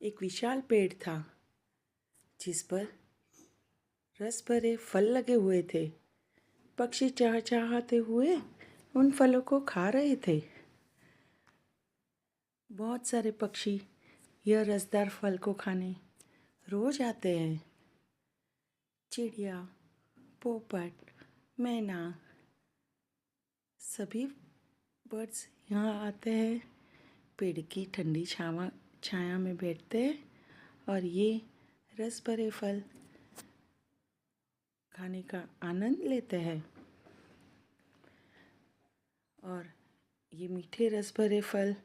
एक विशाल पेड़ था जिस पर रस भरे फल लगे हुए थे। पक्षी चहचहाते हुए उन फलों को खा रहे थे। बहुत सारे पक्षी यह रसदार फल को खाने रोज आते हैं। चिड़िया, पोपट, मैना सभी बर्ड्स यहाँ आते हैं, पेड़ की ठंडी छाया में बैठते हैं और ये रस भरे फल खाने का आनंद लेते हैं। और ये मीठे रस भरे फल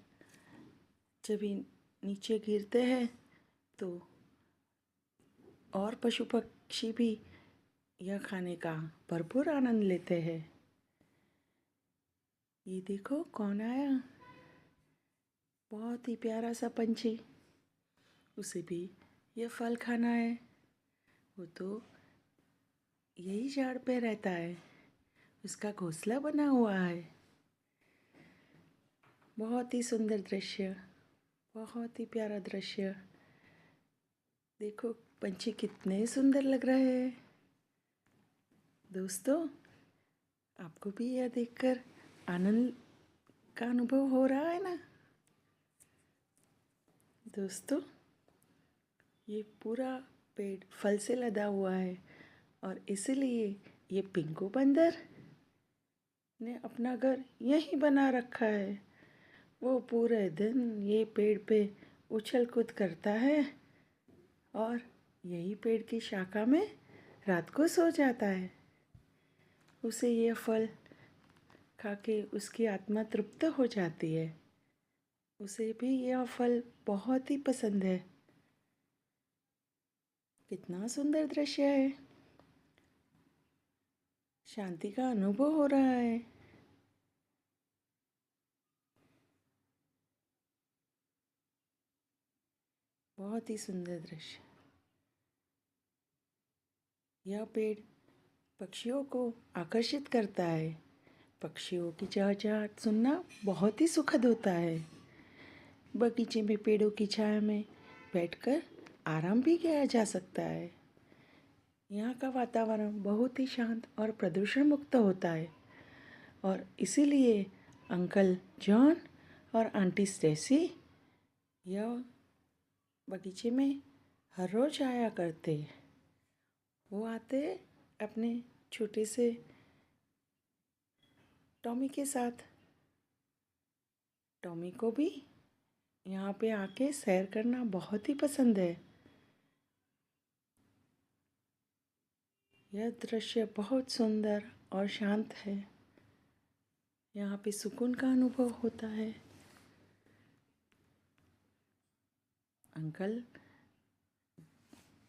जब ये नीचे गिरते हैं तो और पशु पक्षी भी यह खाने का भरपूर आनंद लेते हैं। ये देखो कौन आया, बहुत ही प्यारा सा पंछी। उसे भी यह फल खाना है। वो तो यही झाड़ पे रहता है, उसका घोंसला बना हुआ है। बहुत ही सुंदर दृश्य, बहुत ही प्यारा दृश्य। देखो पंछी कितने सुंदर लग रहे हैं। दोस्तों, आपको भी यह देखकर आनंद का अनुभव हो रहा है ना? दोस्तों, ये पूरा पेड़ फल से लदा हुआ है और इसीलिए ये पिंकू बंदर ने अपना घर यहीं बना रखा है। वो पूरे दिन ये पेड़ पे उछल कूद करता है और यही पेड़ की शाखा में रात को सो जाता है। उसे यह फल खाके उसकी आत्मा तृप्त हो जाती है। उसे भी यह फल बहुत ही पसंद है। कितना सुंदर दृश्य है, शांति का अनुभव हो रहा है। बहुत ही सुंदर दृश्य। यह पेड़ पक्षियों को आकर्षित करता है। पक्षियों की चहचहाट सुनना बहुत ही सुखद होता है। बगीचे में पेड़ों की छाया में बैठकर आराम भी किया जा सकता है। यहाँ का वातावरण बहुत ही शांत और प्रदूषण मुक्त होता है और इसीलिए अंकल जॉन और आंटी स्टेसी यह बगीचे में हर रोज आया करते। वो आते अपने छोटे से टॉमी के साथ। टॉमी को भी यहाँ पे आके सैर करना बहुत ही पसंद है। यह दृश्य बहुत सुंदर और शांत है। यहाँ पे सुकून का अनुभव होता है। अंकल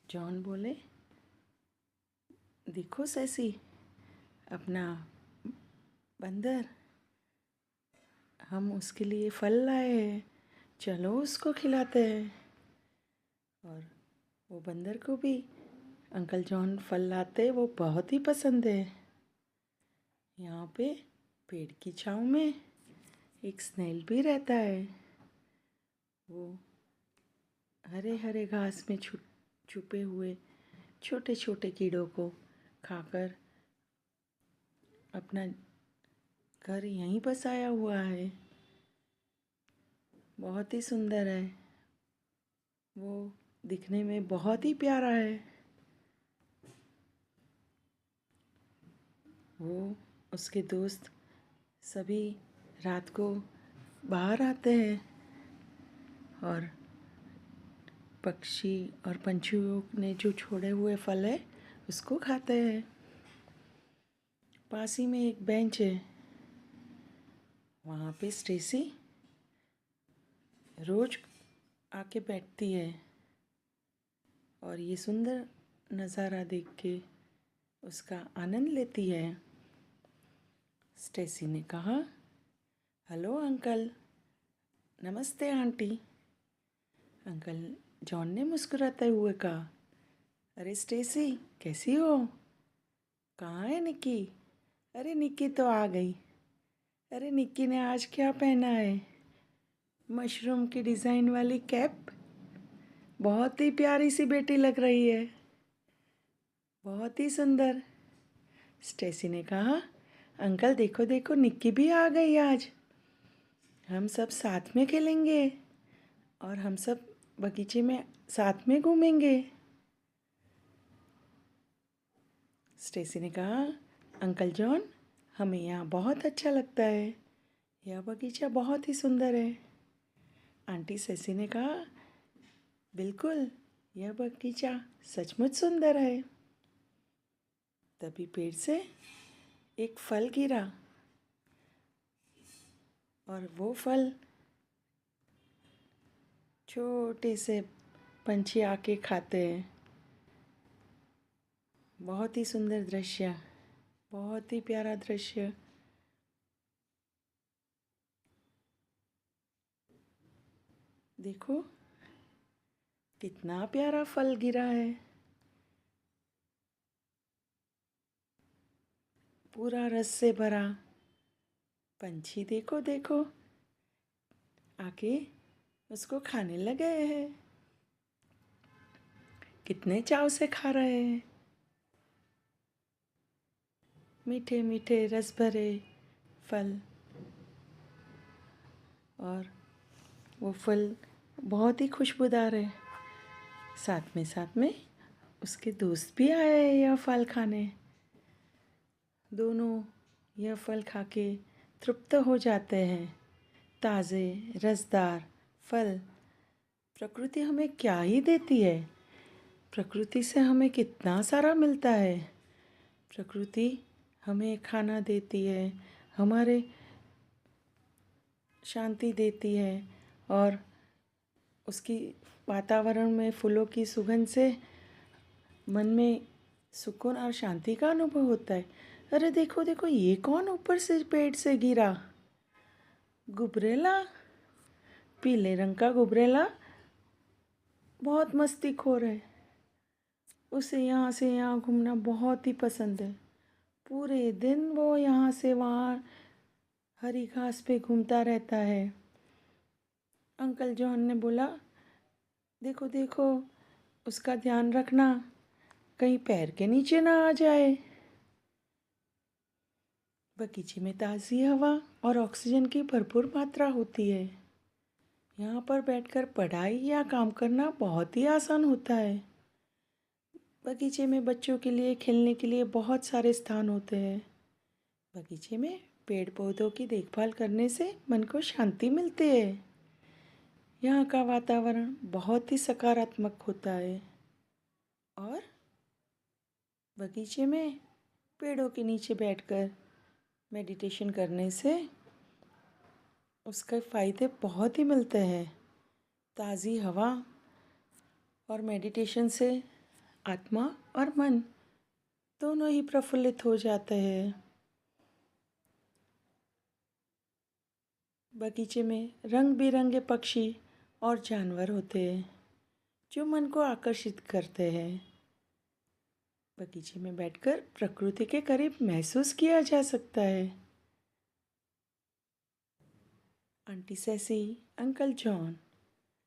जॉन बोले, देखो सैसी, अपना बंदर, हम उसके लिए फल लाए हैं, चलो उसको खिलाते हैं। और वो बंदर को भी अंकल जॉन फल लाते वो बहुत ही पसंद है। यहाँ पे पेड़ की छाँव में एक स्नेल भी रहता है। वो हरे हरे घास में छुपे हुए छोटे छोटे कीड़ों को खाकर अपना घर यहीं बसाया हुआ है। बहुत ही सुंदर है। वो दिखने में बहुत ही प्यारा है। वो उसके दोस्त सभी रात को बाहर आते हैं और पक्षी और पंछियों ने जो छोड़े हुए फल है उसको खाते हैं। पास ही में एक बेंच है, वहाँ पे स्टेसी रोज आके बैठती है और ये सुंदर नज़ारा देख के उसका आनंद लेती है। स्टेसी ने कहा, हेलो अंकल। नमस्ते आंटी। अंकल जॉन ने मुस्कुराते हुए कहा, अरे स्टेसी, कैसी हो? कहाँ है निक्की? अरे निक्की तो आ गई। अरे निक्की ने आज क्या पहना है? मशरूम की डिज़ाइन वाली कैप। बहुत ही प्यारी सी बेटी लग रही है, बहुत ही सुंदर। स्टेसी ने कहा, अंकल देखो देखो, निक्की भी आ गई आज। हम सब साथ में खेलेंगे और हम सब बगीचे में साथ में घूमेंगे। स्टेसी ने कहा, अंकल जॉन, हमें यहाँ बहुत अच्छा लगता है, यह बगीचा बहुत ही सुंदर है। आंटी सेसी ने कहा, बिल्कुल, यह बगीचा सचमुच सुंदर है। तभी पेड़ से एक फल गिरा और वो फल छोटे से पंछी आके खाते हैं। बहुत ही सुंदर दृश्य, बहुत ही प्यारा दृश्य। देखो कितना प्यारा फल गिरा है, पूरा रस से भरा। पंछी देखो देखो आके उसको खाने लगे हैं, कितने चाव से खा रहे हैं। मीठे मीठे रस भरे फल, और वो फल बहुत ही खुशबूदार है। साथ में उसके दोस्त भी आए हैं यह फल खाने। दोनों यह फल खा के तृप्त हो जाते हैं। ताज़े रसदार फल प्रकृति हमें क्या ही देती है। प्रकृति से हमें कितना सारा मिलता है। प्रकृति हमें खाना देती है, हमारे शांति देती है, और उसकी वातावरण में फूलों की सुगंध से मन में सुकून और शांति का अनुभव होता है। अरे देखो देखो, ये कौन ऊपर से पेड़ से गिरा? गुबरेला, पीले रंग का गुबरेला बहुत मस्तीखोर है। उसे यहाँ से यहाँ घूमना बहुत ही पसंद है। पूरे दिन वो यहाँ से वहाँ हरी घास पे घूमता रहता है। अंकल जॉन ने बोला, देखो देखो, उसका ध्यान रखना, कहीं पैर के नीचे ना आ जाए। बगीचे में ताज़ी हवा और ऑक्सीजन की भरपूर मात्रा होती है। यहाँ पर बैठकर पढ़ाई या काम करना बहुत ही आसान होता है। बगीचे में बच्चों के लिए खेलने के लिए बहुत सारे स्थान होते हैं। बगीचे में पेड़ पौधों की देखभाल करने से मन को शांति मिलती है। यहाँ का वातावरण बहुत ही सकारात्मक होता है, और बगीचे में पेड़ों के नीचे बैठकर मेडिटेशन करने से उसके फ़ायदे बहुत ही मिलते हैं। ताज़ी हवा और मेडिटेशन से आत्मा और मन दोनों ही प्रफुल्लित हो जाते हैं। बगीचे में रंग बिरंगे पक्षी और जानवर होते हैं जो मन को आकर्षित करते हैं। बगीचे में बैठकर प्रकृति के करीब महसूस किया जा सकता है। आंटी सेसी, अंकल जॉन,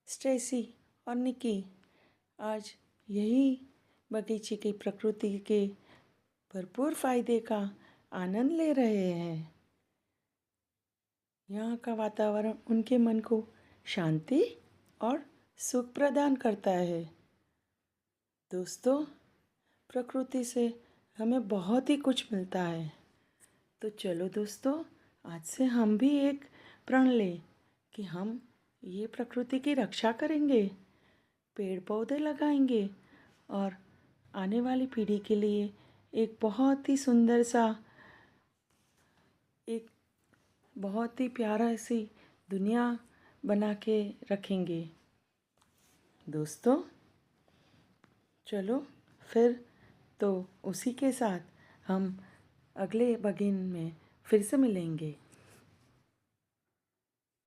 स्टेसी और निकी आज यही बगीचे की प्रकृति के भरपूर फायदे का आनंद ले रहे हैं। यहाँ का वातावरण उनके मन को शांति और सुख प्रदान करता है। दोस्तों, प्रकृति से हमें बहुत ही कुछ मिलता है। तो चलो दोस्तों, आज से हम भी एक प्रण लें कि हम ये प्रकृति की रक्षा करेंगे, पेड़ पौधे लगाएंगे, और आने वाली पीढ़ी के लिए एक बहुत ही सुंदर सा, एक बहुत ही प्यारा सी दुनिया बना के रखेंगे। दोस्तों, चलो फिर तो उसी के साथ हम अगले बगिन में फिर से मिलेंगे।